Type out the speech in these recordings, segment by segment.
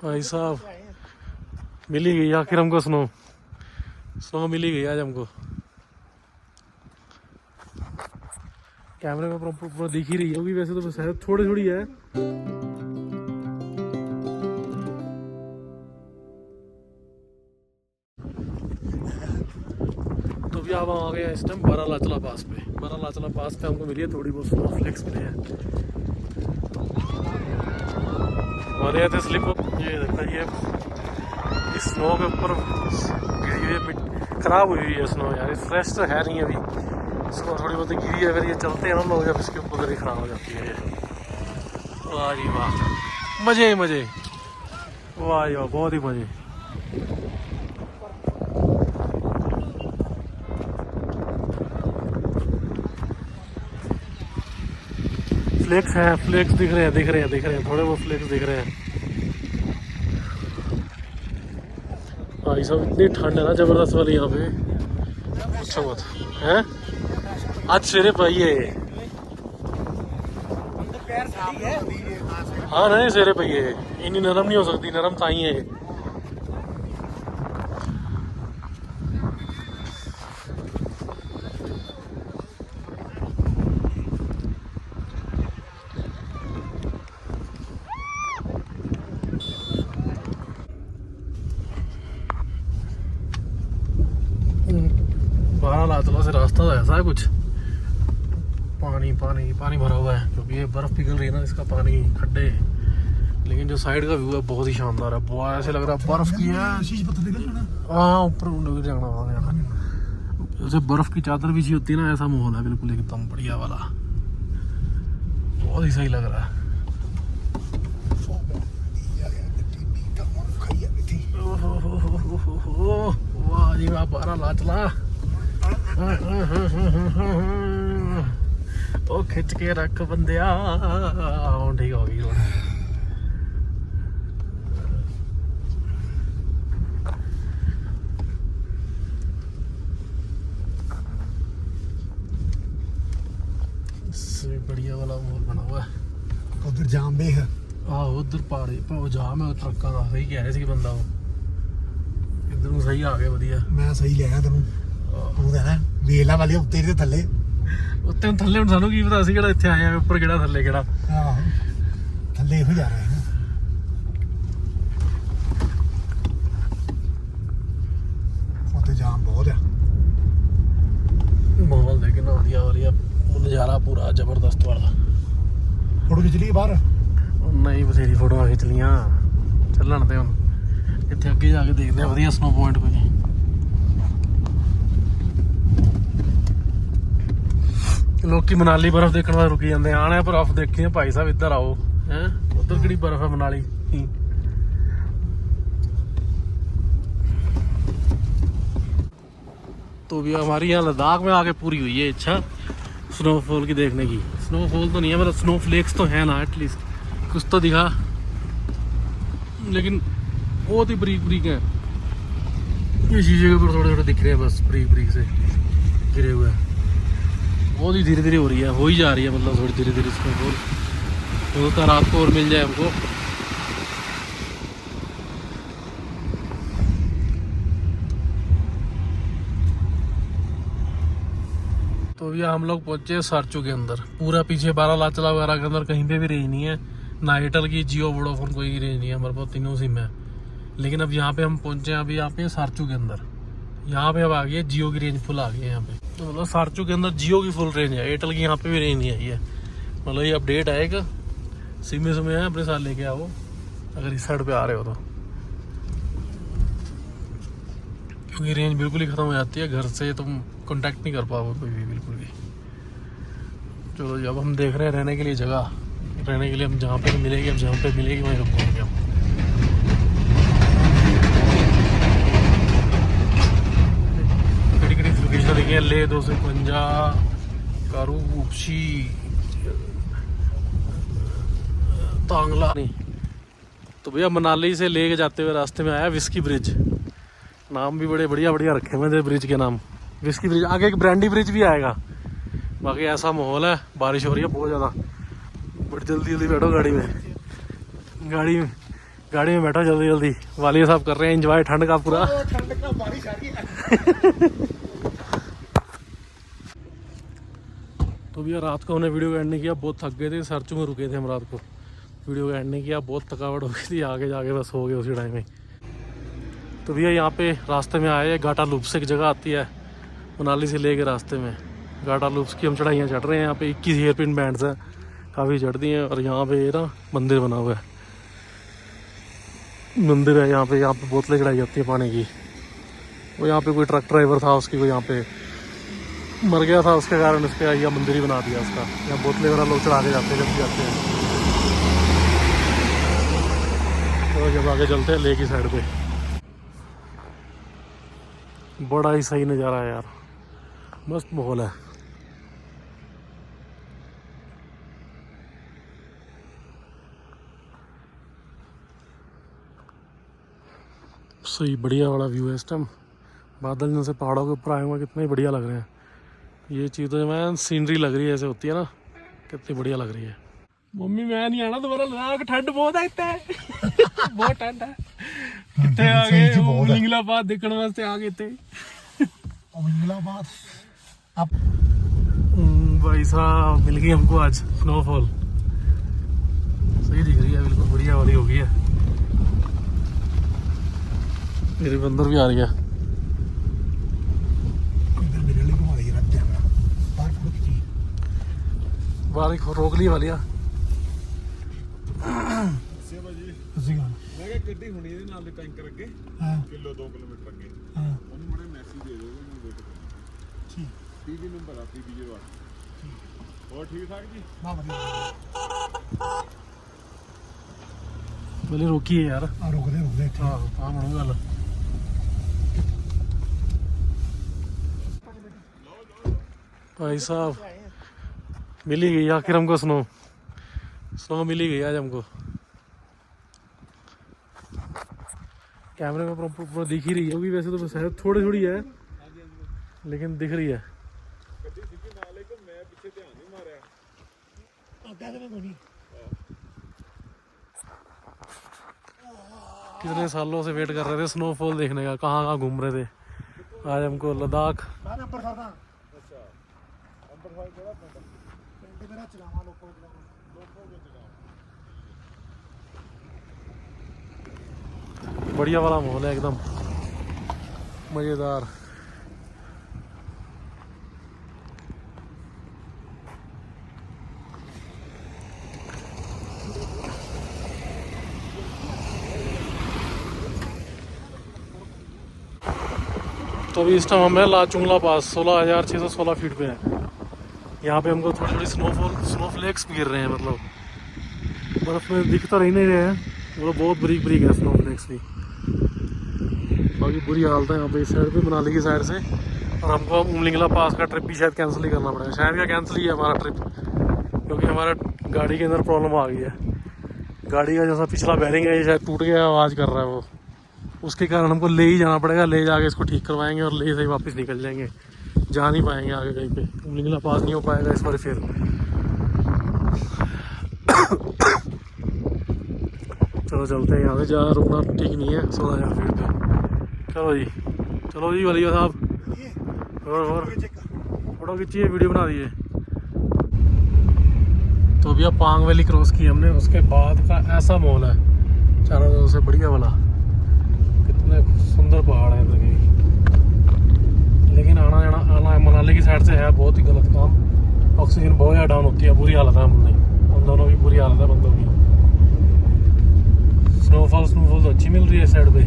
भाई साहब मिल ही गई आखिर हमको स्नो। स्नो मिल ही गई आज हमको। कैमरे में पूरा दिख ही रही होगी वैसे तो, बस है थोड़ी थोड़ी है। तो भी आप आ गए इस टाइम बारालाचला पास पे। बारालाचला पास पे हमको मिली है थोड़ी बहुत स्नो फ्लेक्स मिले हैं। हमारे यहाँ थे स्लिप। ये देखा ये स्नो के ऊपर गिरी हुई खराब हुई है स्नो यार, फ्रेश तो है नहीं अभी। स्नो थोड़ी बहुत गिरी है, अगर ये चलते हैं ना लोग जब इसके ऊपर ही खराब हो जाती है ये। वाह जी वाह, मजे ही मजे, वाह जी वाह, बहुत ही मजे। फ्लेक्स हैं, फ्लेक्स दिख रहे हैं, थोड़े बहुत फ्लेक्स दिख रहे हैं। भाई साहब इतनी ठंड है ना जबरदस्त वाली यहाँ पे, अच्छा मत है। आज सवेरे पाई है ये, हाँ नहीं सवेरे पाई है, इतनी नरम नहीं हो सकती, नरम ताई है ये। बारालाचला से रास्ता तो ऐसा है कुछ, पानी पानी पानी भरा हुआ है क्योंकि ये बर्फ पिघल रही है ना, इसका पानी खड्डे। लेकिन जो साइड का व्यू है बहुत ही शानदार है, बहुत ऐसे लग रहा है बर्फ की है। हाँ ऊपर जाना, जैसे बर्फ की चादर बिछी होती है ना, ऐसा माहौल है बिल्कुल एकदम बढ़िया वाला, बहुत ही सही लग रहा है। वाह जी वाह, बारालाचला ओ खिंच के रख बंदिया। ठीक हो गई बढ़िया वाला माहौल बना हुआ है। उधर जाम भी है, हाँ उधर पहाड़ी जाम है ट्रकों का, सही कह रहे थे बंदा वो इधर सही आ गया वधिया। मैं सही लिया तेन वेला वाली उत्ते थले उत्ते थले हम सानू की पता सी किहड़ा इत्थे आए हैं, ऊपर किहड़ा थले किहड़ा। थले हो जा रहे हैं। उत्ते जाम बहुत है। माहौल देख कितना वधिया हो रही है, नज़ारा पूरा जबरदस्त वाला। फोटो खिंच ली बाहर? नहीं बथेरी फोटो खिंच लियां, चलन ते हुण इत्थे अगे जाके देखते हैं वधिया स्नो पॉइंट कोई। लोग मनाली बर्फ देखने वाले रुकी जाते, आने बर्फ देखी भाई साहब, इधर आओ है, उधर किहड़ी बर्फ है मनाली। तो भी हमारी यहाँ लद्दाख में आके पूरी हुई है इच्छा स्नोफॉल की देखने की। स्नोफॉल तो नहीं है, मतलब स्नो फ्लेक्स तो है ना, एटलीस्ट कुछ तो दिखा, लेकिन बहुत ही बरीक बरीक है। ये शीशे के ऊपर थोड़े थोड़े दिख रहे हैं बस, बरीक बरीक से गिरे हुए हैं। बहुत ही धीरे धीरे हो रही है, हो ही जा रही है, मतलब थोड़ी धीरे धीरे स्नोफॉल होता है। रात को और मिल जाए हमको। तो ये हम लोग पहुंचे सारचू के अंदर। पूरा पीछे बारालाचला वगैरह के अंदर कहीं पे भी रेंज नहीं है, ना एयरटेल की, जियो, वोडाफोन कोई रेंज नहीं है, हमारे पास तीनों सिम है। लेकिन अब यहाँ पे हम पहुंचे हैं, अभी यहाँ पे सारचू के अंदर, यहाँ पे अब आ गई है जियो की रेंज फुल आ गई है यहाँ पे। तो मतलब सारचू के अंदर जियो की फुल रेंज है, एयरटेल की यहाँ पे भी रेंज नहीं आई है। मतलब ये अपडेट आएगा, सिम है अपने साथ लेके आओ अगर इस साइड पे आ रहे हो तो, क्योंकि रेंज बिल्कुल ही ख़त्म हो जाती है, घर से तुम कांटेक्ट नहीं कर पाओगे कोई भी बिल्कुल भी। चलो जब हम देख रहे हैं रहने के लिए जगह, रहने के लिए हम जहाँ पे मिलेगी, अब जहाँ पे मिलेगी वहीं रुकेंगे हम। कड़ी लोकेशन देखिए, ले 251 कारू उपशी तांगला नहीं। तो भैया मनाली से लेके जाते हुए रास्ते में आया विस्की ब्रिज, नाम भी बड़े बढ़िया बढ़िया रखे हुए थे ब्रिज के नाम, विस्की ब्रिज। आगे एक ब्रांडी ब्रिज भी आएगा। बाकी ऐसा माहौल है, बारिश हो रही है बहुत ज़्यादा, बट जल्दी जल्दी बैठो गाड़ी में, गाड़ी में बैठो जल्दी जल्दी, वालिया साहब कर रहे हैं एंजॉय ठंड का पूरा। ठंड का बारिश आ रही है। तो भैया रात को हमने वीडियो का एंड नहीं किया, बहुत थक गए थे, सर्चों में रुके थे हम रात को, वीडियो का एंड नहीं किया, बहुत थकावट हो गई थी, आगे जाके बस हो गए उसी टाइम में। तो भैया यहाँ पे रास्ते में आए, घाटा लूप्स से एक जगह आती है मनाली से लेके रास्ते में, घाटा लूप्स की हम चढ़ाइयाँ चढ़ रहे हैं। यहाँ पे 21 हेयर पिन बैंड्स हैं, काफ़ी चढ़ती हैं। और यहाँ पे ना मंदिर बना हुआ है, मंदिर है यहाँ पे बोतलें चढ़ाई जाती है पानी की। वो यहाँ पे कोई ट्रक ड्राइवर था, उसकी कोई यहाँ पे मर गया था, उसके कारण इस पर यह मंदिर ही बना दिया उसका। यहाँ बोतलें वगैरह लोग चढ़ा के जाते हैं जब भी जाते हैं। तो जब आगे चलते हैं लेक की साइड पे, बड़ा ही सही नज़ारा है यार, मस्त माहौल है। सही बढ़िया वाला व्यू है इस टाइम, बादल जैसे पहाड़ों के ऊपर आए हुए, कितने बढ़िया लग रहे हैं। ये चीज़ तो मैं सीनरी लग रही है, ऐसे होती है ना, कितनी बढ़िया लग रही है। मम्मी मैं नहीं आना दोबारा लद्दाख, ठंड बहुत है इतने बहुत ठंड है। कितने आ गए उमलिंगलाबाद देखने वास्ते आ गए थे। उमलिंगलाबाद अब भाई साहब मिल गई हमको आज स्नोफॉल, सही दिख रही है, बिल्कुल बढ़िया वाली हो गई है। मेरे बंदर भी आ रही है। बारिश रोक ली वाली ਮੈਂ ਕਿਹਾ ਗੱਡੀ ਹੁਣੀ ਇਹਦੇ ਨਾਲ ਦੇ ਟੈਂਕਰ ਅੱਗੇ ਕਿਲੋ 2 ਕਿਲੋਮੀਟਰ ਅੱਗੇ ਉਹਨੂੰ ਮੜੇ ਮੈਸੇਜ ਦੇ ਦਿਓ ਮੈਂ ਵੇਟ ਕਰਾਂ। ਠੀਕ ਪੀਬੀ ਨੰਬਰ ਆ ਪੀਬੀ ਜੇ ਵਾਲਾ। ਹੋਰ ਠੀਕ ਠਾਕ ਜੀ? ਨਾ ਵਧੀਆ पहले रोकी है यार। ਆ ਰੁਕਦੇ ਇੱਥੇ। हाँ मनु गल भाई साहब मिल ही गई आखिर हमको स्नो मिल ही गई आज हमको। कैमरे में पूरा दिख ही रही होगी, वैसे तो शायद थोड़ी थोड़ी है लेकिन दिख रही है। ਗੱਡੀ ਸਿੱਧੀ ਨਾਲ ਇੱਕ ਮੈਂ ਪਿੱਛੇ ਧਿਆਨ ਨਹੀਂ ਮਾਰਿਆ। ਅੱਗਾ ਕਿਵੇਂ ਕੋਈ ਨਹੀਂ। कितने सालों से वेट कर रहे थे स्नोफॉल देखने का, कहाँ कहाँ घूम रहे थे, आज हमको लद्दाख। ਮੈਂ ਅੰਬਰਸਰ ਦਾ ਅੱਛਾ ਅੰਬਰਸਰ ਕਿਹੜਾ ਪਿੰਡ? ਪਿੰਡ ਮੇਰਾ ਚਲਾਵਾ ਲੋਕੋ बढ़िया वाला माहौल है एकदम मज़ेदार। तो अभी इस टाइम हम है लाचुंगला पास, 16,616 फीट पे है। यहाँ पे हमको थोड़ी थोड़ी स्नोफ्लेक्स भी गिर रहे हैं, मतलब बर्फ़ में दिख तो नहीं रहे हैं, मतलब बहुत बरीक बरीक है स्नोफ्लेक्स भी। बाकी बुरी हालत है यहाँ पे इस साइड पे, मनाली की साइड से। और हमको अब उमलिंगला पास का ट्रिप भी शायद कैंसिल ही करना पड़ेगा, शायद क्या कैंसिल ही है हमारा ट्रिप, क्योंकि हमारा गाड़ी के अंदर प्रॉब्लम आ गई है। गाड़ी का जैसा पिछला बैरिंग है ये शायद टूट गया, आवाज़ कर रहा है वो, उसके कारण हमको ले ही जाना पड़ेगा। ले जाके इसको ठीक करवाएंगे और ले से ही वापस निकल जाएंगे, जा नहीं पाएंगे आगे कहीं पे, उमलिंगला पास नहीं हो पाएगा इस बार फिर। चलो चलते हैं, यहाँ से ज़्यादा रुकना ठीक नहीं है, 16,000 फीट पे। चलो जी वालिया साहब, और फोटो खींचिए, वीडियो बना दिए। तो अभी अब पांग वैली क्रॉस की हमने, उसके बाद का ऐसा माहौल है चारों तरफ से बढ़िया वाला, कितने सुंदर पहाड़ है इधर के। लेकिन आना मनाली की साइड से है बहुत ही गलत काम, ऑक्सीजन बहुत ज़्यादा डाउन होती है, बुरी हालत है हम दोनों की, बुरी हालत है बंदों की। स्नोफॉल तो अच्छी मिल रही है इस साइड पे,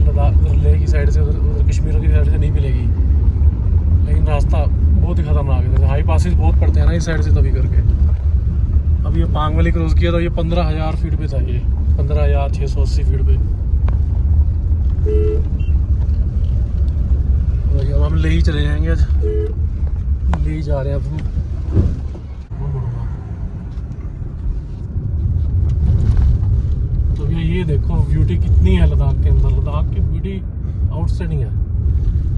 लद्दाख लेह की साइड से, उधर कश्मीर की साइड से नहीं मिलेगी, लेकिन रास्ता बहुत ही खतरनाक है, हाई पासिस बहुत पड़ते हैं ना इस साइड से, तभी करके। अब ये पांग वैली क्रॉस किया तो ये 15,000 फीट पे था, ये 15,680 फीट पे। अब हम ले ही चले जाएंगे, आज ले ही जा रहे हैं अब हम। तो भैया ये देखो ब्यूटी कितनी है लद्दाख के अंदर, लद्दाख की ब्यूटी आउटस्टैंडिंग है।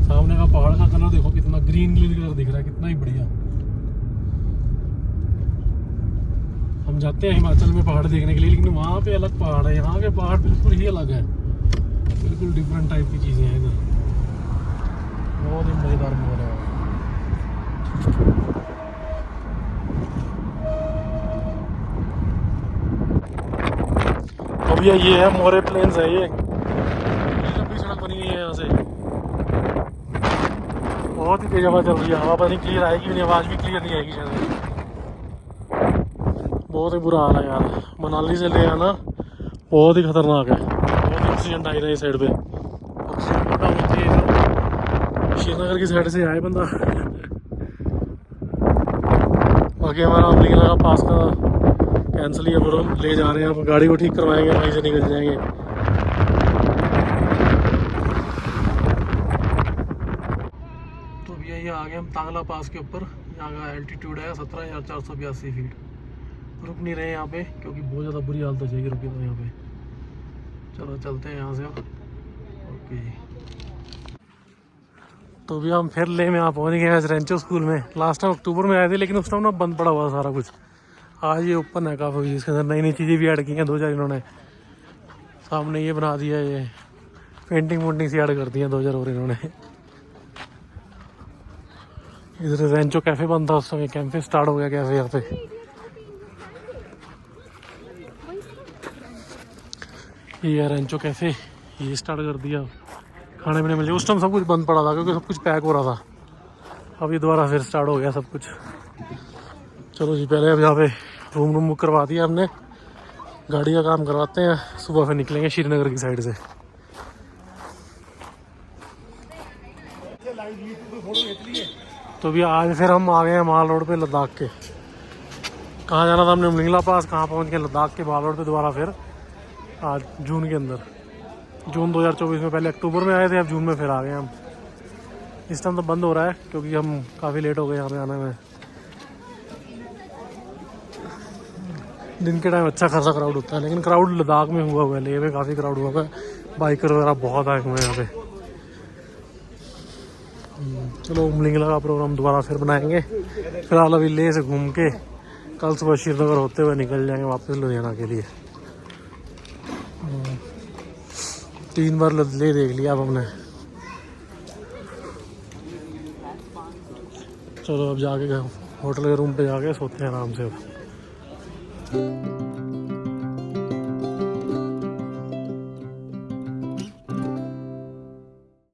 सामने का पहाड़ का कलर देखो कितना ग्रीन कलर दिख रहा है, कितना ही बढ़िया। हम हम जाते हैं हिमाचल में पहाड़ देखने के लिए, लेकिन वहाँ पे अलग पहाड़ है, यहाँ के पहाड़ बिल्कुल ही अलग है, बिल्कुल डिफरेंट टाइप की चीज़ें हैं इधर। बहुत ही मज़ेदार माहौल है। अब ये है मोरे प्लेन्स है, ये लंबी सड़क बनी हुई है यहाँ से, बहुत ही तेज हवा चल रही है। हवा पता नहीं क्लियर आएगी भी नहीं, आवाज़ भी क्लियर नहीं आएगी शायद। बहुत ही बुरा हाल है यार, मनाली से ले आना बहुत ही खतरनाक है, बहुत ही ऑक्सीजन डाल रहा है इस साइड पे, ऑक्सीजन बहुत डाउन होती है इधर। श्रीनगर की साइड से आए बंदा। बाकी हमारा अमलिंगला का पास का कैंसिल ही है, फिर हम ले जा रहे हैं, अब गाड़ी को ठीक करवाएंगे, वहीं से निकल जाएंगे। तो भैया ये आ गए हम तांगला पास के ऊपर। यहाँ का एल्टीट्यूड है 17,482 फीट। रुक नहीं रहे यहाँ पे क्योंकि बहुत ज़्यादा बुरी हालत हो जाएगी रुके तो यहाँ पे। चलो चलते हैं यहाँ से। ओके, तो भी हम फिर ले में यहाँ पहुँच गए हैं रेंचो स्कूल में। लास्ट टाइम अक्टूबर में आए थे, लेकिन उस टाइम ना बंद पड़ा हुआ सारा कुछ। आज ये ओपन है काफ़ी, इसके अंदर नई नई चीज़ें भी ऐड की हैं 2-4 इन्होंने। सामने ये बना दिया, ये पेंटिंग वोंटिंग सी ऐड कर दी हैं 2-4 और इन्होंने। इधर रेंचो कैफ़े बंद था उस समय, कैंफे स्टार्ट हो गया कैफ़े यहाँ पे। ये रेंचो कैफ़े ये स्टार्ट कर दिया, खाने पीने मिल जाए। उस टाइम सब कुछ बंद पड़ा था क्योंकि सब कुछ पैक हो रहा था। अब ये दोबारा फिर स्टार्ट हो गया सब कुछ। चलो जी, पहले अब यहाँ पे रूम बुक करवा दिया हमने, गाड़ी का काम करवाते हैं, सुबह फिर निकलेंगे श्रीनगर की साइड से। तो भी आज फिर हम आ गए हैं माल रोड पे लद्दाख के। कहाँ जाना था हमने, अमलिंगला पास, कहाँ पहुँच गए लद्दाख के माल रोड पे दोबारा फिर आज जून के अंदर। जून 2024 में, पहले अक्टूबर में आए थे, अब जून में फिर आ गए हम। इस टाइम तो बंद हो रहा है क्योंकि हम काफ़ी लेट हो गए यहाँ पे आने में। दिन के टाइम अच्छा खासा क्राउड होता है, लेकिन क्राउड लद्दाख में हुआ है, लेह में काफ़ी क्राउड हुआ है, बाइकर वगैरह बहुत आए हुए हैं यहाँ पे। चलो अमलिंगला का प्रोग्राम दोबारा फिर बनाएंगे। फिलहाल अभी लेह से घूम के कल सुबह श्रीनगर होते हुए निकल जाएंगे वापस लुधियाना के लिए। 3 बार ले देख लिया अब हमने। चलो अब जाके होटल के रूम पे जाके सोते हैं आराम से अब।